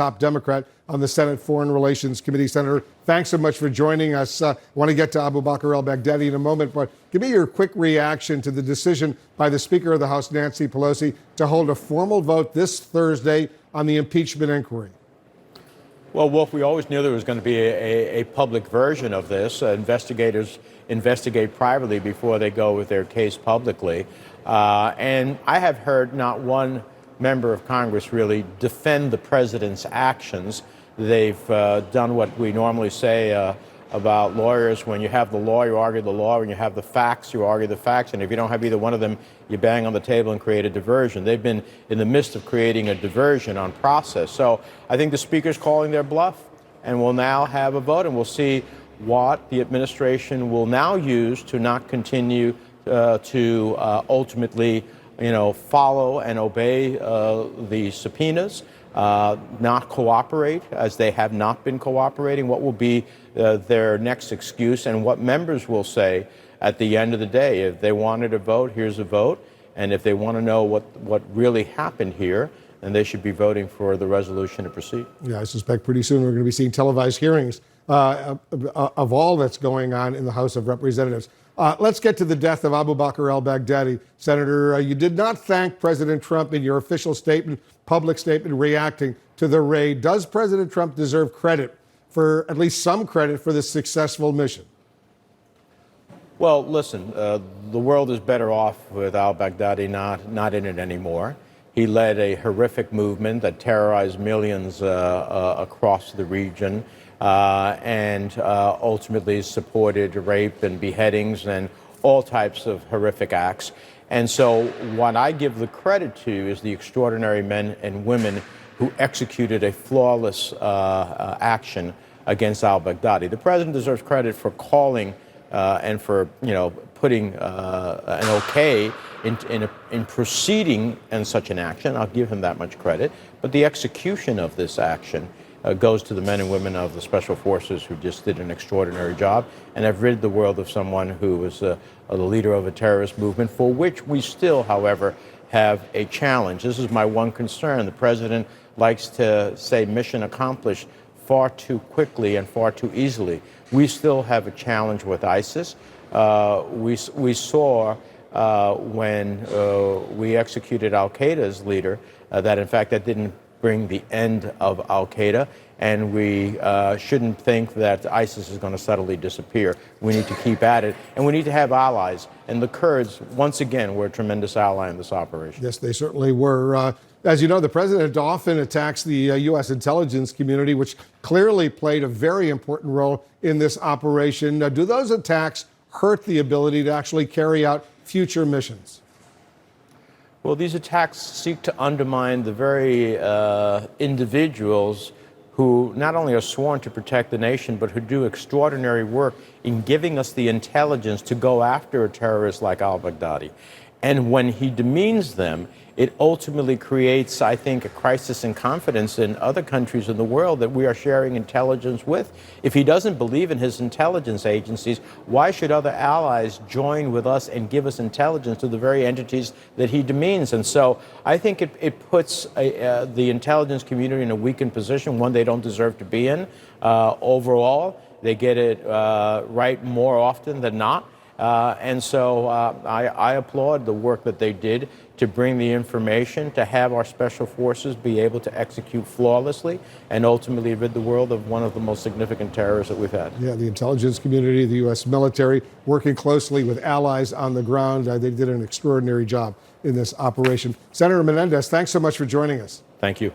top Democrat on the Senate Foreign Relations Committee. Senator, thanks so much for joining us. I want to get to Abu Bakr al-Baghdadi in a moment, but give me your quick reaction to the decision by the Speaker of the House, Nancy Pelosi, to hold a formal vote this Thursday on the impeachment inquiry. Well, Wolf, we always knew there was going to be a public version of this. Investigators investigate privately before they go with their case publicly. And I have heard not one member of Congress really defend the president's actions. They've done what we normally say about lawyers: when you have the law, you argue the law; when you have the facts, you argue the facts. And if you don't have either one of them, you bang on the table and create a diversion. They've been in the midst of creating a diversion on process. So I think the Speaker's calling their bluff, and we'll now have a vote, and we'll see what the administration will now use to not continue to ultimately, follow and obey the subpoenas, not cooperate, as they have not been cooperating. What will be their next excuse, and what members will say at the end of the day? If they wanted a vote, here's a vote. And if they want to know what really happened here, then they should be voting for the resolution to proceed. Yeah, I suspect pretty soon we're going to be seeing televised hearings of all that's going on in the House of Representatives. Let's get to the death of Abu Bakr al-Baghdadi. Senator, you did not thank President Trump in your official statement, public statement, reacting to the raid. Does President Trump deserve credit, for at least some credit, for this successful mission? Well, listen, the world is better off with al-Baghdadi not in it anymore. He led a horrific movement that terrorized millions across the region, and ultimately supported rape and beheadings and all types of horrific acts. And so what I give the credit to is the extraordinary men and women who executed a flawless action against al-Baghdadi. The president deserves credit for calling and for putting an okay in proceeding in such an action. I'll give him that much credit. But the execution of this action goes to the men and women of the special forces who just did an extraordinary job and have rid the world of someone who was the leader of a terrorist movement, for which we still, however, have a challenge. This is my one concern. The president likes to say mission accomplished far too quickly and far too easily. We still have a challenge with ISIS. We saw when we executed al-Qaeda's leader that, in fact, that didn't bring the end of al-Qaeda, and we shouldn't think that ISIS is going to suddenly disappear. We need to keep at it, and we need to have allies. And the Kurds, once again, were a tremendous ally in this operation. Yes, they certainly were. As you know, the president often attacks the U.S. intelligence community, which clearly played a very important role in this operation. Do those attacks hurt the ability to actually carry out future missions? Well, these attacks seek to undermine the very individuals who not only are sworn to protect the nation, but who do extraordinary work in giving us the intelligence to go after a terrorist like al-Baghdadi. And when he demeans them, it ultimately creates, I think, a crisis in confidence in other countries in the world that we are sharing intelligence with. If he doesn't believe in his intelligence agencies, why should other allies join with us and give us intelligence to the very entities that he demeans? And so I think it puts the intelligence community in a weakened position, one they don't deserve to be in. Overall, they get it right more often than not. And so I applaud the work that they did to bring the information, to have our special forces be able to execute flawlessly and ultimately rid the world of one of the most significant terrorists that we've had. Yeah, the intelligence community, the U.S. military, working closely with allies on the ground. They did an extraordinary job in this operation. Senator Menendez, thanks so much for joining us. Thank you.